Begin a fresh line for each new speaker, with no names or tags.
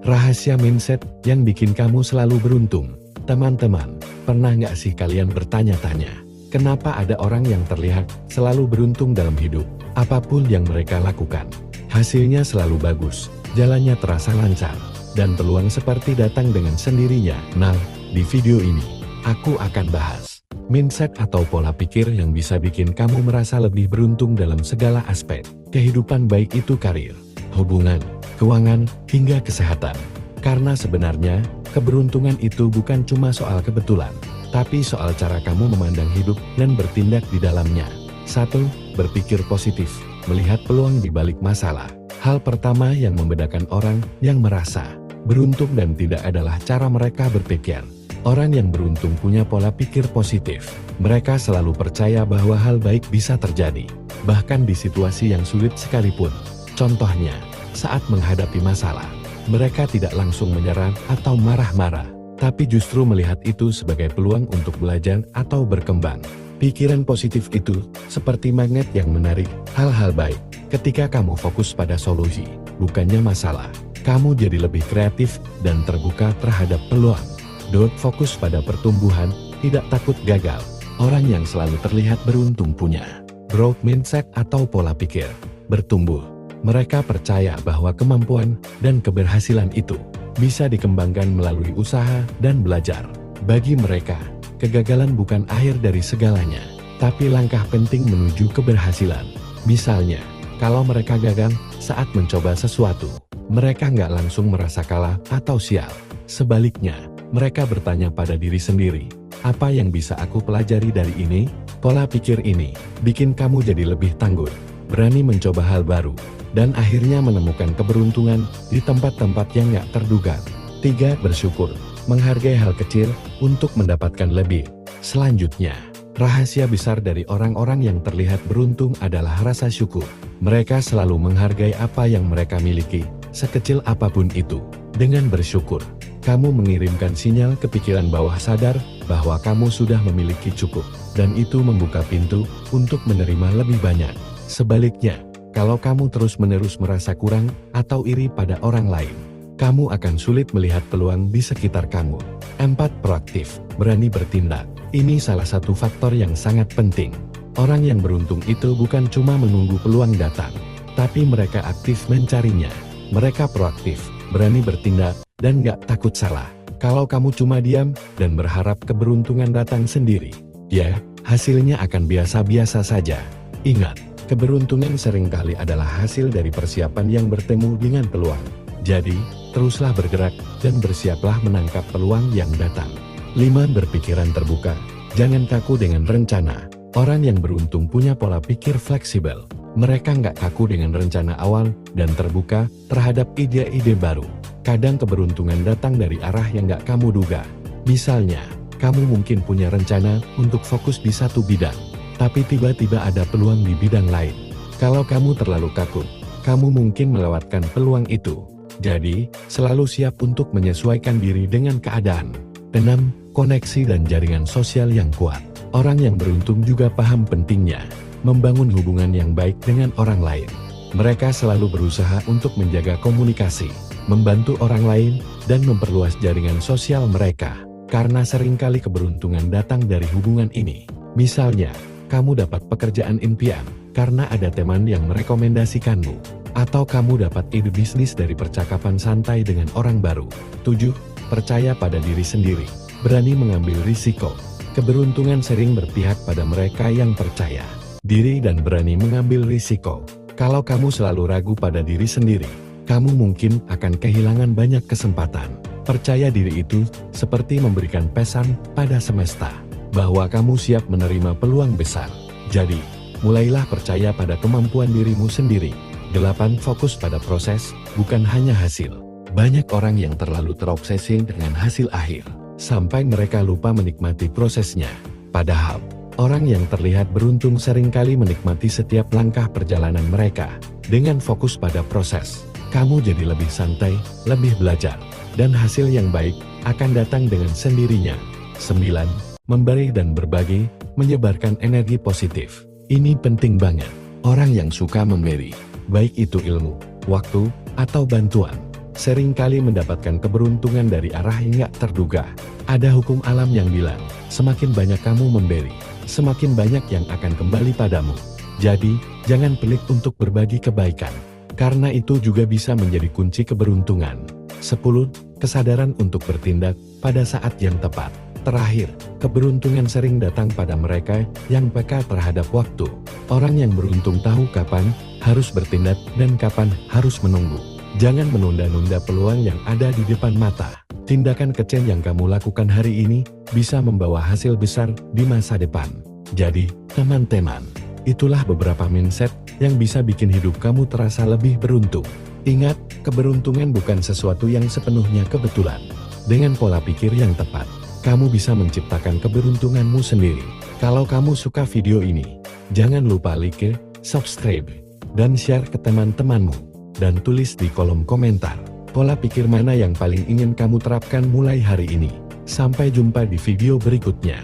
Rahasia mindset yang bikin kamu selalu beruntung. Teman-teman, pernah nggak sih kalian bertanya-tanya, kenapa ada orang yang terlihat selalu beruntung dalam hidup? Apapun yang mereka lakukan, hasilnya selalu bagus, jalannya terasa lancar, dan peluang seperti datang dengan sendirinya. Nah, di video ini, aku akan bahas mindset atau pola pikir yang bisa bikin kamu merasa lebih beruntung dalam segala aspek kehidupan, baik itu karir, hubungan, keuangan, hingga kesehatan. Karena sebenarnya, keberuntungan itu bukan cuma soal kebetulan, tapi soal cara kamu memandang hidup dan bertindak di dalamnya. 1. Berpikir positif, melihat peluang di balik masalah. Hal pertama yang membedakan orang yang merasa beruntung dan tidak adalah cara mereka berpikir. Orang yang beruntung punya pola pikir positif. Mereka selalu percaya bahwa hal baik bisa terjadi, bahkan di situasi yang sulit sekalipun. Contohnya, saat menghadapi masalah, mereka tidak langsung menyerah atau marah-marah, tapi justru melihat itu sebagai peluang untuk belajar atau berkembang. Pikiran positif itu seperti magnet yang menarik hal-hal baik. Ketika kamu fokus pada solusi, bukannya masalah, kamu jadi lebih kreatif dan terbuka terhadap peluang. Fokus pada pertumbuhan, tidak takut gagal. Orang yang selalu terlihat beruntung punya growth mindset atau pola pikir bertumbuh. Mereka percaya bahwa kemampuan dan keberhasilan itu bisa dikembangkan melalui usaha dan belajar. Bagi mereka, kegagalan bukan akhir dari segalanya, tapi langkah penting menuju keberhasilan. Misalnya, kalau mereka gagal saat mencoba sesuatu, mereka nggak langsung merasa kalah atau sial. Sebaliknya, mereka bertanya pada diri sendiri, apa yang bisa aku pelajari dari ini? Pola pikir ini bikin kamu jadi lebih tangguh, berani mencoba hal baru, dan akhirnya menemukan keberuntungan di tempat-tempat yang nggak terduga. 3. Bersyukur, menghargai hal kecil untuk mendapatkan lebih. Selanjutnya, rahasia besar dari orang-orang yang terlihat beruntung adalah rasa syukur. Mereka selalu menghargai apa yang mereka miliki, sekecil apapun itu. Dengan bersyukur, kamu mengirimkan sinyal ke pikiran bawah sadar bahwa kamu sudah memiliki cukup, dan itu membuka pintu untuk menerima lebih banyak. Sebaliknya, kalau kamu terus-menerus merasa kurang atau iri pada orang lain, kamu akan sulit melihat peluang di sekitar kamu. 4. Proaktif, berani bertindak. Ini salah satu faktor yang sangat penting. Orang yang beruntung itu bukan cuma menunggu peluang datang, tapi mereka aktif mencarinya. Mereka proaktif, berani bertindak, dan gak takut salah. Kalau kamu cuma diam dan berharap keberuntungan datang sendiri, ya, hasilnya akan biasa-biasa saja. Ingat, keberuntungan seringkali adalah hasil dari persiapan yang bertemu dengan peluang. Jadi, teruslah bergerak dan bersiaplah menangkap peluang yang datang. 5. Berpikiran terbuka, jangan kaku dengan rencana. Orang yang beruntung punya pola pikir fleksibel. Mereka nggak kaku dengan rencana awal dan terbuka terhadap ide-ide baru. Kadang keberuntungan datang dari arah yang nggak kamu duga. Misalnya, kamu mungkin punya rencana untuk fokus di satu bidang, tapi tiba-tiba ada peluang di bidang lain. Kalau kamu terlalu kaku, kamu mungkin melewatkan peluang itu. Jadi, selalu siap untuk menyesuaikan diri dengan keadaan. 6. Koneksi dan jaringan sosial yang kuat. Orang yang beruntung juga paham pentingnya membangun hubungan yang baik dengan orang lain. Mereka selalu berusaha untuk menjaga komunikasi, membantu orang lain, dan memperluas jaringan sosial mereka. Karena seringkali keberuntungan datang dari hubungan ini. Misalnya, kamu dapat pekerjaan impian karena ada teman yang merekomendasikanmu. Atau kamu dapat ide bisnis dari percakapan santai dengan orang baru. 7. Percaya pada diri sendiri, berani mengambil risiko. Keberuntungan sering berpihak pada mereka yang percaya diri dan berani mengambil risiko. Kalau kamu selalu ragu pada diri sendiri, kamu mungkin akan kehilangan banyak kesempatan. Percaya diri itu seperti memberikan pesan pada semesta bahwa kamu siap menerima peluang besar. Jadi, mulailah percaya pada kemampuan dirimu sendiri. 8. Fokus pada proses, bukan hanya hasil. Banyak orang yang terlalu terobsesi dengan hasil akhir, sampai mereka lupa menikmati prosesnya. Padahal, orang yang terlihat beruntung seringkali menikmati setiap langkah perjalanan mereka. Dengan fokus pada proses, kamu jadi lebih santai, lebih belajar, dan hasil yang baik akan datang dengan sendirinya. 9. Memberi dan berbagi, menyebarkan energi positif. Ini penting banget. Orang yang suka memberi, baik itu ilmu, waktu, atau bantuan, seringkali mendapatkan keberuntungan dari arah yang gak terduga. Ada hukum alam yang bilang, semakin banyak kamu memberi, semakin banyak yang akan kembali padamu. Jadi, jangan pelit untuk berbagi kebaikan, karena itu juga bisa menjadi kunci keberuntungan. 10. Kesadaran untuk bertindak pada saat yang tepat. Terakhir, keberuntungan sering datang pada mereka yang peka terhadap waktu. Orang yang beruntung tahu kapan harus bertindak dan kapan harus menunggu. Jangan menunda-nunda peluang yang ada di depan mata. Tindakan kecil yang kamu lakukan hari ini bisa membawa hasil besar di masa depan. Jadi, teman-teman, itulah beberapa mindset yang bisa bikin hidup kamu terasa lebih beruntung. Ingat, keberuntungan bukan sesuatu yang sepenuhnya kebetulan. Dengan pola pikir yang tepat, kamu bisa menciptakan keberuntunganmu sendiri. Kalau kamu suka video ini, jangan lupa like, subscribe, dan share ke teman-temanmu. Dan tulis di kolom komentar, pola pikir mana yang paling ingin kamu terapkan mulai hari ini. Sampai jumpa di video berikutnya.